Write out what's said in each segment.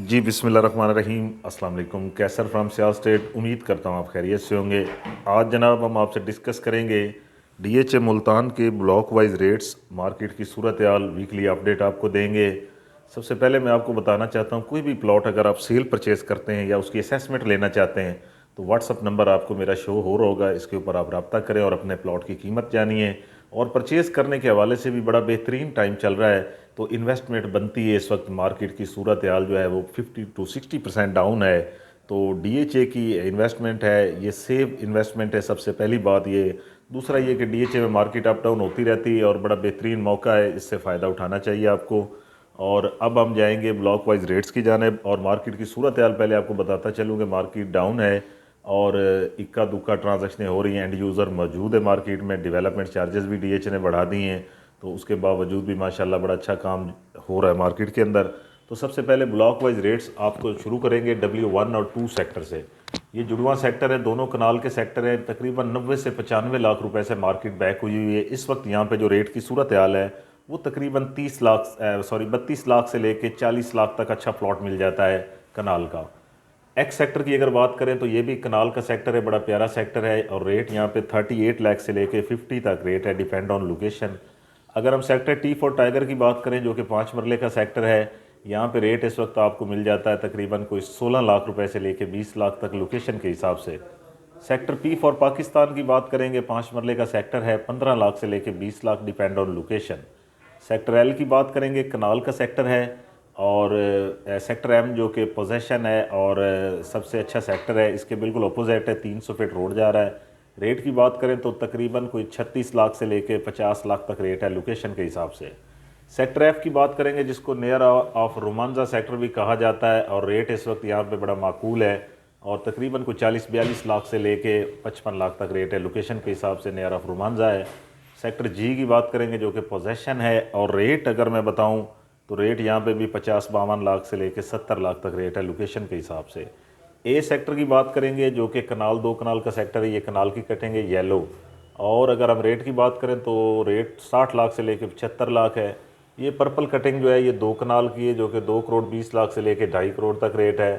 जी बिस्मिल्लाहिर्रहमानिर्रहीम। अस्सलाम वालेकुम। कैसर फ्राम सियाल स्टेट। उम्मीद करता हूँ आप खैरियत से होंगे। आज जनाब हम आपसे डिस्कस करेंगे डीएचए मुल्तान के ब्लॉक वाइज रेट्स, मार्केट की सूरत हाल, वीकली अपडेट आपको देंगे। सबसे पहले मैं आपको बताना चाहता हूँ, कोई भी प्लॉट अगर आप सेल परचेज़ करते हैं या उसकी असेसमेंट लेना चाहते हैं तो व्हाट्सअप नंबर आपको मेरा शो हो रहा होगा, इसके ऊपर आप रब्ता करें और अपने प्लॉट की कीमत जानिए। और परचेज़ करने के हवाले से भी बड़ा बेहतरीन टाइम चल रहा है, तो इन्वेस्टमेंट बनती है। इस वक्त मार्केट की सूरत हाल जो है वो 50 to 60% डाउन है। तो डीएचए की इन्वेस्टमेंट है, ये सेफ इन्वेस्टमेंट है, सबसे पहली बात ये। दूसरा ये कि डीएचए में मार्केट अप डाउन होती रहती है और बड़ा बेहतरीन मौका है, इससे फ़ायदा उठाना चाहिए आपको। और अब हम जाएंगे ब्लॉक वाइज रेट्स की जानिब और मार्केट की सूरत हाल पहले आपको बताता चलूँ कि मार्केट डाउन है और इक्का दुक्का ट्रांजैक्शनें हो रही हैं। एंड यूज़र मौजूद है मार्केट में, डेवलपमेंट चार्जेस भी डीएचए ने बढ़ा दिए हैं, तो उसके बावजूद भी माशाल्लाह बड़ा अच्छा काम हो रहा है मार्केट के अंदर। तो सबसे पहले ब्लॉक वाइज रेट्स आपको शुरू करेंगे W1 और 2 सेक्टर से। ये जुड़वा सेक्टर है, दोनों कनाल के सेक्टर हैं। तकरीबन 90 से 95 लाख रुपए से मार्केट बैक हुई हुई है। इस वक्त यहाँ पे जो रेट की सूरत हाल है वो तकरीबन 32 लाख से लेके 40 लाख तक अच्छा प्लॉट मिल जाता है कनाल का। एक्स सेक्टर की अगर बात करें तो ये भी कनाल का सेक्टर है, बड़ा प्यारा सेक्टर है और रेट यहाँ पे 38 लाख से लेके 50 तक रेट है, डिपेंड ऑन लोकेशन। अगर हम सेक्टर T4 टाइगर की बात करें जो कि 5 मरले का सेक्टर है, यहाँ पे रेट इस वक्त आपको मिल जाता है तकरीबन कोई 16 लाख रुपए से लेके 20 लाख तक लोकेशन के हिसाब से। सेक्टर P4 पाकिस्तान की बात करेंगे, 5 मरले का सेक्टर है, 15 लाख से लेके 20 lakh depend on location. Sector L की बात करेंगे, कनाल का सेक्टर है और सेक्टर एम जो कि पोजेशन है और सबसे अच्छा सेक्टर है, इसके बिल्कुल अपोजिट है, 300 फीट रोड जा रहा है। रेट की बात करें तो तकरीबन कोई 36 लाख से लेके 50 लाख तक रेट है लोकेशन के हिसाब से। सेक्टर एफ की बात करेंगे जिसको नियर ऑफ रोमांजा सेक्टर भी कहा जाता है और रेट इस वक्त यहाँ पे बड़ा माकूल है और तकरीबन कोई 40-42 लाख से लेके 55 लाख तक रेट है लोकेशन के हिसाब से, नियर ऑफ रोमांजा है। सेक्टर जी की बात करेंगे जो कि पोजेशन है और रेट अगर मैं बताऊं तो रेट यहाँ पे भी 50-52 लाख से लेके 70 लाख तक रेट है लोकेशन के हिसाब से। ए सेक्टर की बात करेंगे जो कि कनाल 2 कनाल का सेक्टर है, ये कनाल की कटेंगे येलो। और अगर हम रेट की बात करें तो रेट 60 लाख से लेके 75 लाख है। ये पर्पल कटिंग जो है ये 2 कनाल की है जो कि 2 करोड़ 20 लाख से लेके 2.5 करोड़ तक रेट है।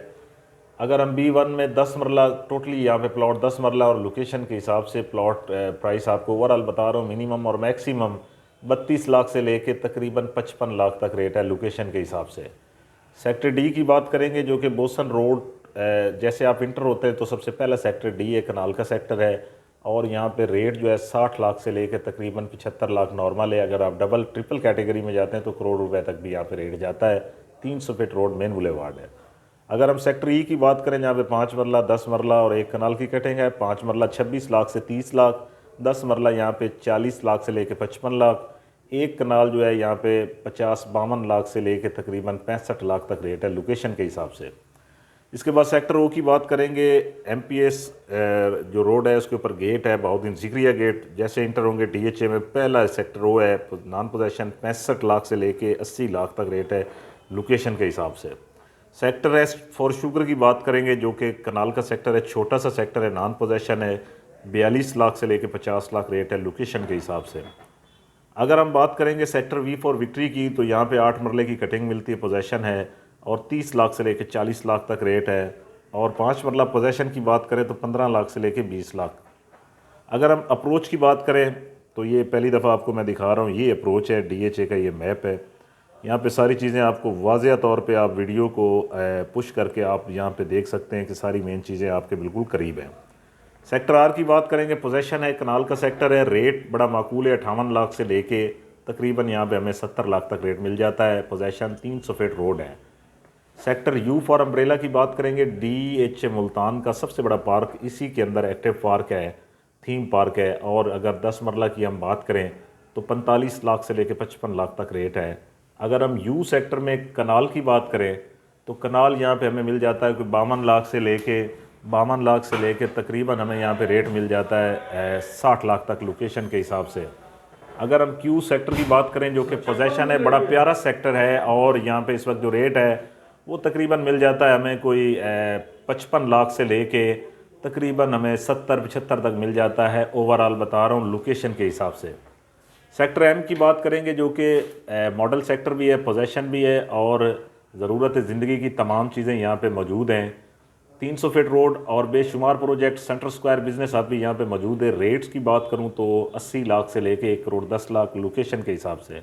अगर हम B1 में 10 मरला, टोटली यहाँ पे प्लॉट 10 मरला और लोकेशन के हिसाब से प्लॉट प्राइस आपको ओवरऑल बता रहा हूँ, मिनिमम और मैक्सिमम 32 लाख से लेके तकरीबन 55 लाख तक रेट है लोकेशन के हिसाब से। सेक्टर डी की बात करेंगे जो कि बोसन रोड, जैसे आप इंटर होते हैं तो सबसे पहला सेक्टर डी है, कनाल का सेक्टर है और यहाँ पे रेट जो है 60 लाख से लेकर तकरीबन 75 लाख नॉर्मल है। अगर आप डबल ट्रिपल कैटेगरी में जाते हैं तो करोड़ रुपए तक भी यहाँ पे रेट जाता है। 300 फीट रोड मेन बुलेवार्ड है। अगर हम सेक्टर ई की बात करें जहाँ पे 5 मरला, 10 मरला और एक कनाल की कटिंग है, 5 मरला 26 लाख से 30 लाख, 10 मरला यहाँ पे 40 लाख से लेकर 55 लाख, एक कनाल जो है यहाँ पे 50-52 लाख से लेकर तकरीबन 65 लाख तक रेट है लोकेशन के हिसाब से। इसके बाद सेक्टर ओ की बात करेंगे, MPS जो रोड है उसके ऊपर गेट है, बहुद्दीन जिक्रिया गेट। जैसे इंटर होंगे डीएचए में पहला सेक्टर ओ है, नॉन पोजेशन 65 लाख से लेके 80 लाख तक रेट है लोकेशन के हिसाब से। सेक्टर एस फॉर शुगर की बात करेंगे जो कि कनाल का सेक्टर है, छोटा सा सेक्टर है, नॉन पोजेशन है, 42 लाख से लेके 50 लाख रेट है लोकेशन के हिसाब से। अगर हम बात करेंगे सेक्टर वी फॉर विक्ट्री की तो यहाँ पे 8 मरले की कटिंग मिलती है, पोजेशन है और 30 लाख से लेकर 40 लाख तक रेट है। और 5 मरला पोजेशन की बात करें तो 15 लाख से लेकर 20 लाख। अगर हम अप्रोच की बात करें तो ये पहली दफ़ा आपको मैं दिखा रहा हूँ, ये अप्रोच है डीएचए का, ये मैप है। यहाँ पे सारी चीज़ें आपको वाज़ेह तौर पे आप वीडियो को पुश करके आप यहाँ पे देख सकते हैं कि सारी मेन चीज़ें आपके बिल्कुल करीब हैं। सेक्टर आर की बात करेंगे, पोजेशन है, कनाल का सेक्टर है, रेट बड़ा माकूल है, 58 लाख से लेके तकरीबन यहाँ पे हमें 70 लाख तक रेट मिल जाता है। पोजेशन 300 फीट रोड है। सेक्टर यू फॉर अम्ब्रेला की बात करेंगे, डीएचए मुल्तान का सबसे बड़ा पार्क इसी के अंदर एक्टिव पार्क है, थीम पार्क है। और अगर 10 मरला की हम बात करें तो 45 लाख से लेकर 55 लाख तक रेट है। अगर हम यू सेक्टर में कनाल की बात करें तो कनाल यहाँ पे हमें मिल जाता है कोई 52 लाख से लेके तकरीबन हमें यहाँ पे रेट मिल जाता है 60 लाख तक लोकेशन के हिसाब से। अगर हम क्यू सेक्टर की बात करें जो कि पोजेशन है, बड़ा प्यारा सेक्टर है और यहाँ पे इस वक्त जो रेट है वो तकरीबन मिल जाता है हमें कोई 55 लाख से लेके तकरीबन हमें 70-75 तक मिल जाता है, ओवरऑल बता रहा हूँ लोकेशन के हिसाब से। सेक्टर एम की बात करेंगे जो कि मॉडल सेक्टर भी है, पोजेशन भी है और ज़रूरत ज़िंदगी की तमाम चीज़ें यहाँ पे मौजूद हैं। 300 फीट रोड और बेशुमार project, central square business hub भी यहाँ पे मौजूद है। रेट्स की बात करूँ तो 80 लाख से लेके 1 करोड़ 10 लाख लोकेशन के हिसाब से।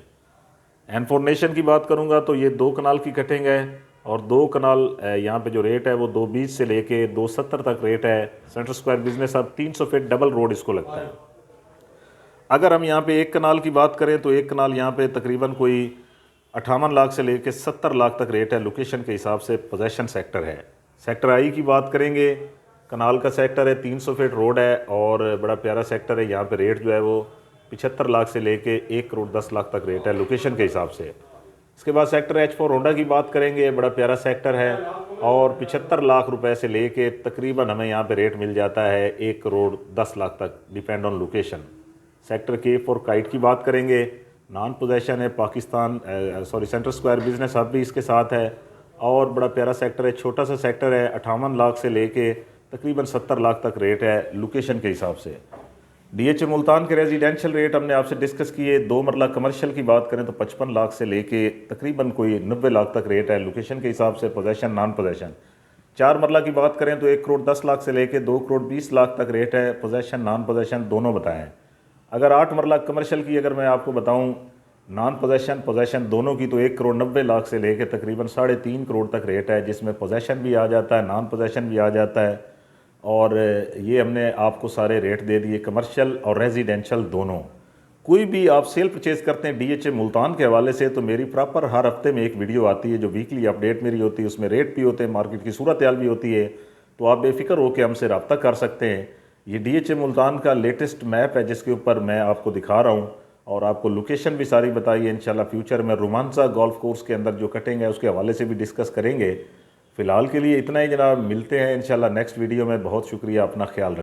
इन्फॉर्मेशन की बात करूँगा तो ये 2 कनाल की कटिंग है और 2 कनाल यहाँ पे जो रेट है वो 220 से लेके 270 तक रेट है। Central square business hub 300 feet double road इसको लगता है। अगर हम यहाँ पे 1 कनाल की बात करें तो 1 कनाल यहाँ पे तकरीबन कोई 58 लाख से लेके 70 लाख तक रेट है। लोकेशन के हिसाब से पोजेशन सेक्टर है। सेक्टर आई की बात करेंगे, कनाल का सेक्टर है, 300 फीट रोड है और बड़ा प्यारा सेक्टर है। यहाँ पे रेट जो है वो 75 लाख से लेके 1 करोड़ 10 लाख तक रेट है लोकेशन के हिसाब से। इसके बाद सेक्टर H4 होंडा की बात करेंगे, बड़ा प्यारा सेक्टर है और 75 लाख रुपए से लेके तकरीबन हमें यहाँ पे रेट मिल जाता है 1 करोड़ 10 लाख तक, depend on location. Sector K4 kite की बात करेंगे, नॉन पोजेशन है, Pakistan central square business hub भी इसके साथ है और बड़ा प्यारा सेक्टर है, छोटा सा सेक्टर है। 58 लाख से लेके तकरीबन 70 लाख तक रेट है लोकेशन के हिसाब से। DHA मुल्तान के रेजिडेंशियल रेट हमने आपसे डिस्कस किए। 2 मरला कमर्शियल की बात करें तो 55 लाख से लेके तकरीबन कोई 90 लाख तक रेट है लोकेशन के हिसाब से, पोजेशन नॉन पोजेशन। 4 मरला की बात करें तो 1 करोड़ 10 लाख से लेके 2 करोड़ 20 लाख तक रेट है, पोजेशन नॉन पोजेशन दोनों बताएं। अगर 8 मरला कमर्शियल की अगर मैं आपको बताऊं, नॉन पोजेशन पोजेशन दोनों की, तो 1 करोड़ 90 लाख से लेके तकरीबन 3.5 करोड़ तक रेट है, जिसमें पोजेशन भी आ जाता है, नॉन पोजेशन भी आ जाता है। और ये हमने आपको सारे रेट दे दिए कमर्शियल और रेजिडेंशियल दोनों। कोई भी आप सेल परचेज़ करते हैं DHA मुल्तान के हवाले से तो मेरी प्रॉपर हर हफ्ते में एक वीडियो आती है जो वीकली अपडेट मेरी होती है, उसमें रेट भी होते हैं, मार्केट की सूरत हाल भी होती है, तो आप बेफिक्र होकर हमसे रब्ता कर सकते हैं। ये DHA मुल्तान का लेटेस्ट मैप है जिसके ऊपर मैं आपको दिखा रहा हूँ और आपको लोकेशन भी सारी बताई है। इंशाल्लाह फ्यूचर में रोमांसा गोल्फ कोर्स के अंदर जो कटिंग है उसके हवाले से भी डिस्कस करेंगे। फ़िलहाल के लिए इतना ही जनाब, मिलते हैं इंशाल्लाह नेक्स्ट वीडियो में। बहुत शुक्रिया, अपना ख्याल रखें।